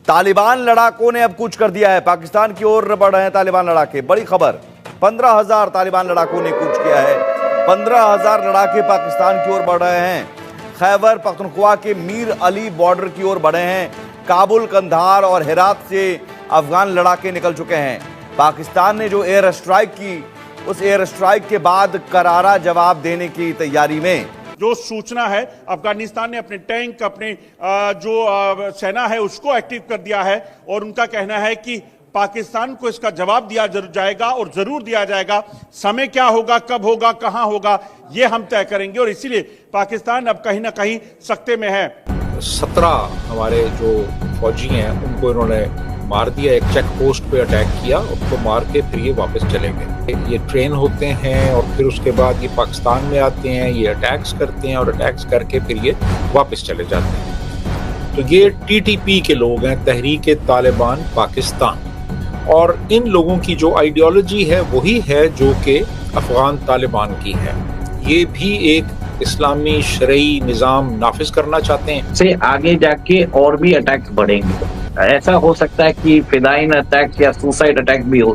तालिबान लड़ाकों ने अब कूच कर दिया है, पाकिस्तान की ओर बढ़ रहे हैं तालिबान लड़ाके। बड़ी खबर, 15,000 तालिबान लड़ाकों ने कूच किया है। 15,000 लड़ाके पाकिस्तान की ओर बढ़ रहे हैं। खैबर पख्तूनख्वा के मीर अली बॉर्डर की ओर बढ़े हैं। काबुल, कंधार और हेरात से अफगान लड़ाके निकल चुके हैं। पाकिस्तान ने जो एयर स्ट्राइक की, उस एयर स्ट्राइक के बाद करारा जवाब देने की तैयारी में। जो सूचना है, अफगानिस्तान ने अपने टैंक, अपने जो सेना है उसको एक्टिव कर दिया है और उनका कहना है कि पाकिस्तान को इसका जवाब दिया जाएगा और जरूर दिया जाएगा। समय क्या होगा, कब होगा, कहां होगा, ये हम तय करेंगे और इसीलिए पाकिस्तान अब कहीं ना कहीं सख्ते में है। 17 हमारे जो फौजी हैं उनको इन्होंने मार दिया, एक चेक पोस्ट पे अटैक किया, उसको मार के फिर ये वापस चले गए। ये ट्रेन होते हैं और फिर उसके बाद ये पाकिस्तान में आते हैं, ये अटैक्स करते हैं और अटैक्स करके फिर ये वापस चले जाते हैं। तो ये TTP के लोग हैं, तहरीक तालिबान पाकिस्तान, और इन लोगों की जो आइडियोलॉजी है वही है जो कि अफगान तालिबान की है। ये भी एक इस्लामी शरई निज़ाम नाफिज करना चाहते हैं। से आगे जाके और भी अटैक्स बढ़ेंगे। ऐसा हो सकता है कि फिदाइन अटैक्स या सुसाइड अटैक भी हो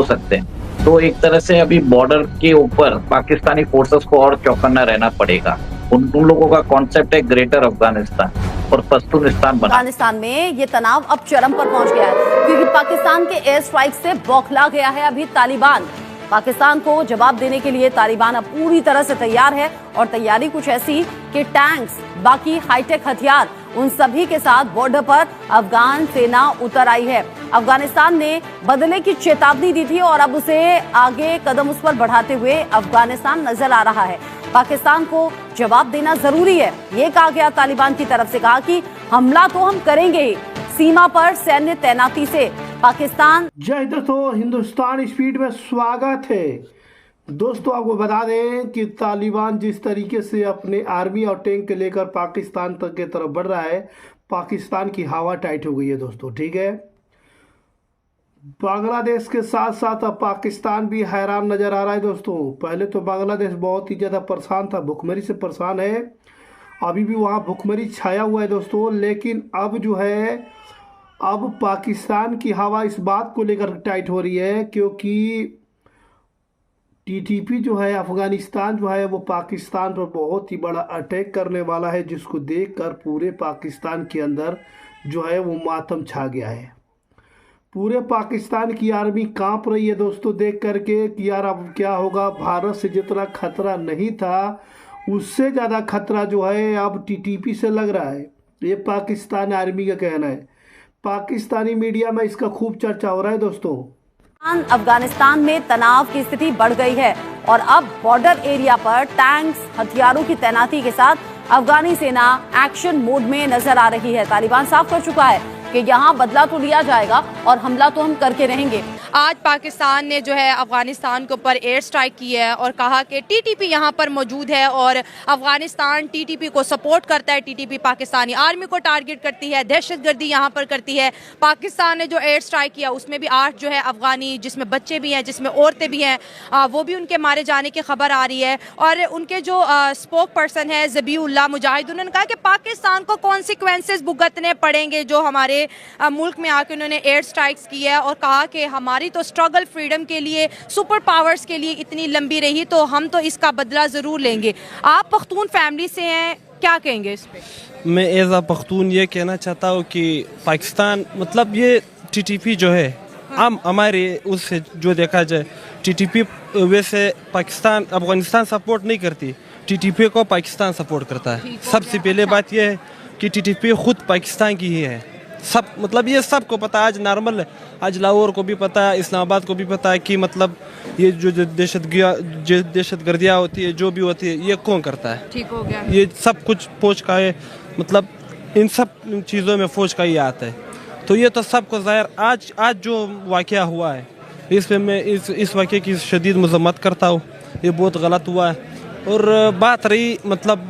सकते हैं। तो एक तरह से अभी बॉर्डर के ऊपर पाकिस्तानी फोर्सेस को और चौकन्ना रहना पड़ेगा। उन लोगों का कॉन्सेप्ट है ग्रेटर अफगानिस्तान और पश्तूनिस्तान बना। अफगानिस्तान में ये तनाव अब चरम पर पहुंच गया है, क्योंकि पाकिस्तान के एयर स्ट्राइक से बौखला गया है अभी तालिबान। पाकिस्तान को जवाब देने के लिए तालिबान अब पूरी तरह से तैयार है, और तैयारी कुछ ऐसी कि टैंक्स, बाकी हाईटेक हथियार, उन सभी के साथ बॉर्डर पर अफगान सेना उतर आई है। अफगानिस्तान ने बदले की चेतावनी दी थी और अब उसे आगे कदम उस पर बढ़ाते हुए अफगानिस्तान नजर आ रहा है। पाकिस्तान को जवाब देना जरूरी है, ये कहा गया तालिबान की तरफ से। कहा कि हमला तो हम करेंगे ही, सीमा पर सैन्य तैनाती से पाकिस्तान। जय दोस्तों, हिंदुस्तान स्पीड में स्वागत है। दोस्तों, आपको बता दें कि तालिबान जिस तरीके से अपने आर्मी और टैंक के लेकर पाकिस्तान तक की तरफ बढ़ रहा है, पाकिस्तान की हवा टाइट हो गई है दोस्तों। ठीक है, बांग्लादेश के साथ साथ अब पाकिस्तान भी हैरान नजर आ रहा है दोस्तों। पहले तो बांग्लादेश बहुत ही ज़्यादा परेशान था, भुखमरी से परेशान है, अभी भी वहाँ भुखमरी छाया हुआ है दोस्तों। लेकिन अब जो है, अब पाकिस्तान की हवा इस बात को लेकर टाइट हो रही है, क्योंकि TTP जो है, अफगानिस्तान जो है, वो पाकिस्तान पर बहुत ही बड़ा अटैक करने वाला है, जिसको देखकर पूरे पाकिस्तान के अंदर जो है वो मातम छा गया है। पूरे पाकिस्तान की आर्मी कांप रही है दोस्तों, देख करके कि यार अब क्या होगा। भारत से जितना खतरा नहीं था, उससे ज़्यादा खतरा जो है अब TTP से लग रहा है। ये पाकिस्तान आर्मी का कहना है। पाकिस्तानी मीडिया में इसका खूब चर्चा हो रहा है दोस्तों। अफगानिस्तान में तनाव की स्थिति बढ़ गई है और अब बॉर्डर एरिया पर टैंक्स, हथियारों की तैनाती के साथ अफगानी सेना एक्शन मोड में नजर आ रही है। तालिबान साफ कर चुका है कि यहाँ बदला तो लिया जाएगा और हमला तो हम करके रहेंगे। आज पाकिस्तान ने जो है अफगानिस्तान के ऊपर एयर स्ट्राइक की है और कहा कि TTP यहाँ पर मौजूद है और अफगानिस्तान TTP को सपोर्ट करता है। TTP पाकिस्तानी आर्मी को टारगेट करती है, दहशतगर्दी यहाँ पर करती है। पाकिस्तान ने जो एयर स्ट्राइक किया उसमें भी 8 जो है अफगानी, जिसमें बच्चे भी हैं, जिसमें औरतें भी हैं, वो भी उनके मारे जाने की खबर आ रही है। और उनके जो स्पोक पर्सन है ज़बीउल्लाह मुजाहिद, उन्होंने कहा कि पाकिस्तान को कॉन्सिक्वेंसेस भुगतने पड़ेंगे जो हमारे मुल्क में आके उन्होंने एयर स्ट्राइक्स की है, और कहा कि हमारी तो स्ट्रगल फ्रीडम के लिए, सुपर पावर्स के लिए इतनी लंबी रही, तो हम तो इसका बदला ज़रूर लेंगे। आप पख्तून फैमिली से हैं, क्या कहेंगे इस पे? मैं एज आ पख्तून ये कहना चाहता हूँ कि पाकिस्तान, मतलब ये TTP जो है, हम हमारे उससे जो देखा जाए, TTP वैसे पाकिस्तान अफगानिस्तान सपोर्ट नहीं करती, TTP को पाकिस्तान सपोर्ट करता है। सबसे पहले बात यह है कि TTP खुद पाकिस्तान की ही है। सब, मतलब ये सबको पता है, आज नॉर्मल है, आज लाहौर को भी पता है, इस्लामाबाद को भी पता है कि मतलब ये जो दहशतगर्दियाँ होती है, जो भी होती है, ये कौन करता है। ठीक हो गया, ये सब कुछ फौज का है, मतलब इन सब चीज़ों में फौज का ही आता है। तो ये तो सबको ज़ाहिर, आज जो वाक़या हुआ है, इसमें मैं इस वाक़े की शदीद मज़म्मत करता हूँ। ये बहुत गलत हुआ है। और बात रही मतलब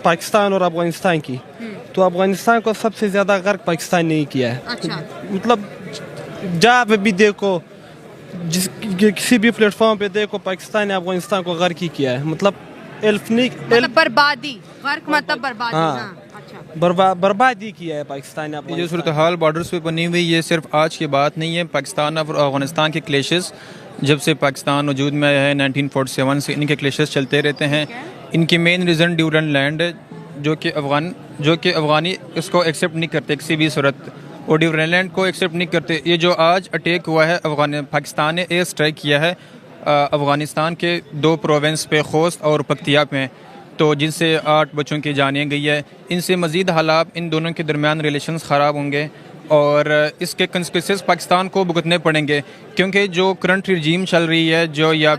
पाकिस्तान और अफगानिस्तान की, तो अफगानिस्तान को सबसे ज़्यादा गर्क पाकिस्तान ने ही किया है। अच्छा। मतलब जहाँ पे भी देखो, किसी भी प्लेटफॉर्म पे देखो, पाकिस्तान ने अफगानिस्तान को गर्क ही किया है। मतलब बर्बादी, गर्क मतलब बर्बादी। हाँ। बर्बादी किया है पाकिस्तान ने। जो सूरत हाल बॉर्डर्स पे बनी हुई ये सिर्फ आज की बात नहीं है। पाकिस्तान और अफगानिस्तान के क्लेशेस जब से पाकिस्तान वजूद में आया है 1947 से इनके क्लेशेस चलते रहते हैं। इनकी मेन रीज़न ड्यूरन लैंड है जो कि अफगानी इसको एक्सेप्ट नहीं करते किसी भी सूरत, और ड्यूरन लैंड को एक्सेप्ट नहीं करते। ये जो आज अटैक हुआ है पाकिस्तान ने एयर स्ट्राइक किया है अफगानिस्तान के 2 प्रोविंस पे, खोस्त और पख्तियाब में, तो जिनसे 8 बच्चों की जानें गई है। इनसे मज़ीद हालात इन दोनों के दरमियान रिलेशंस ख़राब होंगे और इसके कंसिक्वेंसेस पाकिस्तान को भुगतने पड़ेंगे, क्योंकि जो करंट रिजीम चल रही है जो या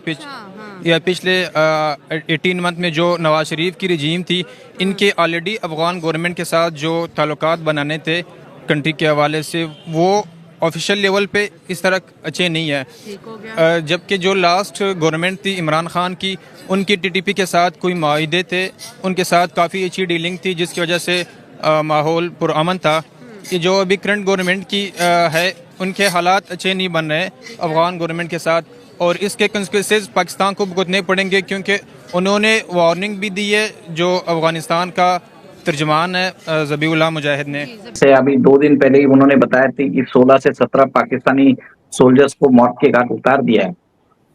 पिछले 18 मंथ में जो नवाज शरीफ की रिजीम थी, इनके ऑलरेडी अफगान गवर्नमेंट के साथ जो ताल्लुकात बनाने थे कंट्री के हवाले से, वो ऑफिशियल लेवल पे इस तरह अच्छे नहीं है। जबकि जो लास्ट गवर्नमेंट थी इमरान खान की, उनकी टीटीपी के साथ कोई माहिदे थे, उनके साथ काफ़ी अच्छी डीलिंग थी जिसकी वजह से माहौल पुरअमन था। कि जो अभी करंट गवर्नमेंट की है उनके हालात अच्छे नहीं बन रहे अफगान गवर्नमेंट के साथ, और इसके कंसिक्वेंसेस पाकिस्तान को भुगतने पड़ेंगे, क्योंकि उन्होंने वार्निंग भी दी है जो अफगानिस्तान का तर्जमान है ज़बीउल्लाह मुजाहिद ने। से अभी 2 दिन पहले ही उन्होंने बताया थी कि 16 से 17 पाकिस्तानी सोल्जर्स को मौत के घाट उतार दिया है।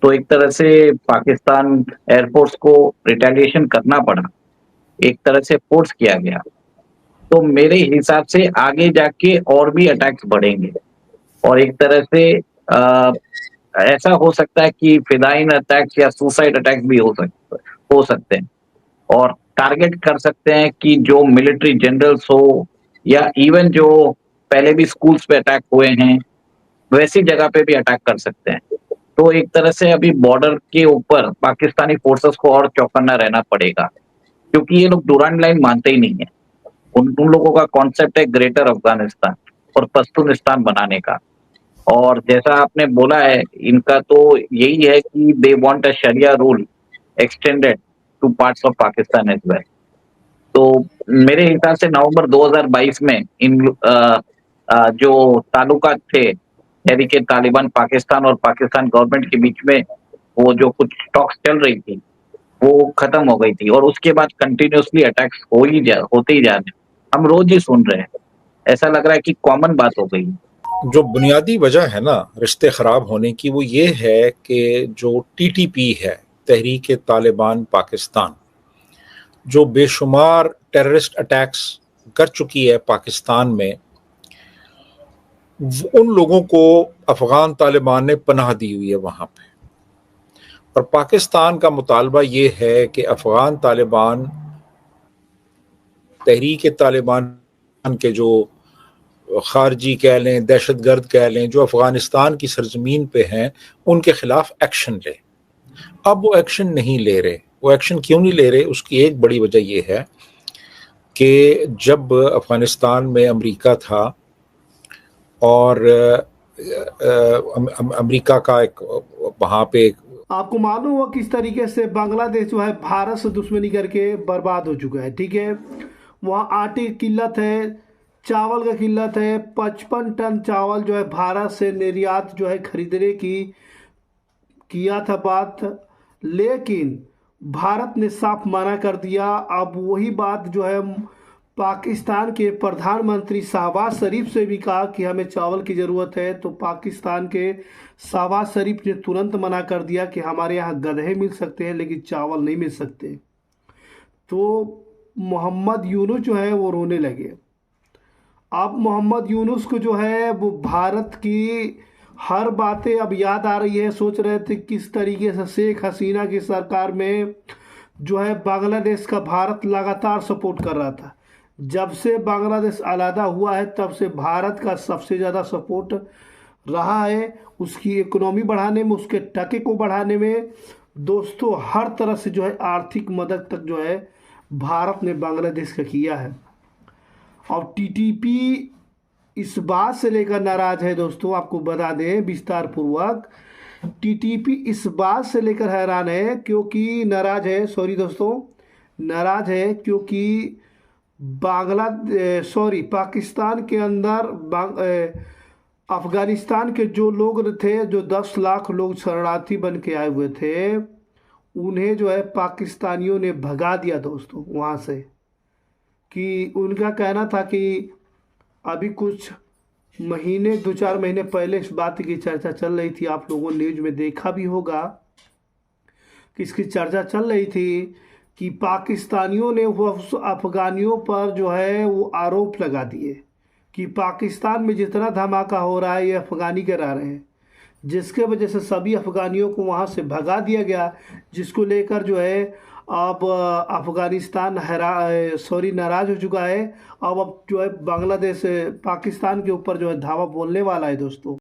तो एक तरह से पाकिस्तान एयरफोर्स को रिटेलिएशन करना पड़ा, एक तरह से फोर्स किया गया। तो मेरे हिसाब से आगे जाके और भी अटैक्स बढ़ेंगे और एक तरह से ऐसा हो सकता है कि फिदाइन अटैक्स या सुसाइड अटैक्स भी हो सकते हैं और टारगेट कर सकते हैं कि जो मिलिट्री जनरल्स हो या इवन जो पहले भी स्कूल्स पे अटैक हुए हैं वैसी जगह पे भी अटैक कर सकते हैं। तो एक तरह से अभी बॉर्डर के ऊपर पाकिस्तानी फोर्सेस को और चौकन्ना रहना पड़ेगा, क्योंकि ये लोग डुरांड लाइन मानते ही नहीं है। उन लोगों का कॉन्सेप्ट है ग्रेटर अफगानिस्तान और पश्तूनिस्तान बनाने का, और जैसा आपने बोला है इनका तो यही है कि they want a sharia rule extended to parts of Pakistan as well. तो मेरे हिसाब से नवंबर 2022 में इन जो ताल्लुकात थे तहरीके तालिबान पाकिस्तान और पाकिस्तान गवर्नमेंट के बीच में, वो जो कुछ टॉक्स चल रही थी वो खत्म हो गई थी, और उसके बाद कंटिन्यूसली अटैक्स होते ही जा रहे हैं। हम रोज ही सुन रहे हैं, ऐसा लग रहा है कि कॉमन बात हो गई। जो बुनियादी वजह है ना रिश्ते ख़राब होने की, वो ये है कि जो TTP है तहरीक तालिबान पाकिस्तान, जो बेशुमार टेररिस्ट अटैक्स कर चुकी है पाकिस्तान में, उन लोगों को अफ़गान तालिबान ने पनाह दी हुई है वहाँ पे। और पाकिस्तान का मुतालबा ये है कि अफ़गान तालिबान तहरीक तालिबान के जो खारजी कह लें, दहशतगर्द कह लें, जो अफ़गानिस्तान की सरजमीन पे हैं, उनके ख़िलाफ़ एक्शन ले। अब वो एक्शन नहीं ले रहे। वो एक्शन क्यों नहीं ले रहे? उसकी एक बड़ी वजह ये है कि जब अफ़गानिस्तान में अमेरिका था और अमेरिका का एक वहाँ पे आपको मालूम हुआ किस तरीके से बांग्लादेश जो है भारत से दुश्मनी करके बर्बाद हो चुका है। ठीक है, वहाँ आटे की किल्लत है, चावल का किल्लत है। 55 टन चावल जो है भारत से निर्यात जो है खरीदने की किया था बात, लेकिन भारत ने साफ मना कर दिया। अब वही बात जो है पाकिस्तान के प्रधानमंत्री शहबाज शरीफ से भी कहा कि हमें चावल की ज़रूरत है, तो पाकिस्तान के शहबाज शरीफ ने तुरंत मना कर दिया कि हमारे यहाँ गधे मिल सकते हैं लेकिन चावल नहीं मिल सकते। तो मोहम्मद यूनुस जो है वो रोने लगे। अब मोहम्मद यूनुस को जो है वो भारत की हर बातें अब याद आ रही है। सोच रहे थे किस तरीके से शेख हसीना की सरकार में जो है बांग्लादेश का भारत लगातार सपोर्ट कर रहा था। जब से बांग्लादेश आलादा हुआ है तब से भारत का सबसे ज़्यादा सपोर्ट रहा है, उसकी इकोनॉमी बढ़ाने में, उसके टके को बढ़ाने में। दोस्तों हर तरह से जो है आर्थिक मदद तक जो है भारत ने बांग्लादेश का किया है। और TTP इस बात से लेकर नाराज़ है दोस्तों, आपको बता दें विस्तार पूर्वक। TTP इस बात से लेकर हैरान है क्योंकि नाराज़ है क्योंकि पाकिस्तान के अंदर अफ़गानिस्तान के जो लोग थे, जो 10 लाख लोग शरणार्थी बन के आए हुए थे, उन्हें जो है पाकिस्तानियों ने भगा दिया दोस्तों वहाँ से। कि उनका कहना था कि अभी कुछ महीने 2-4 महीने पहले इस बात की चर्चा चल रही थी, आप लोगों ने न्यूज में देखा भी होगा कि इसकी चर्चा चल रही थी कि पाकिस्तानियों ने वो अफगानियों पर जो है वो आरोप लगा दिए कि पाकिस्तान में जितना धमाका हो रहा है ये अफगानी करा रहे हैं, जिसके वजह से सभी अफगानियों को वहाँ से भगा दिया गया, जिसको लेकर जो है अब अफगानिस्तान नाराज़ हो चुका है। अब जो है बांग्लादेश पाकिस्तान के ऊपर जो है धावा बोलने वाला है दोस्तों।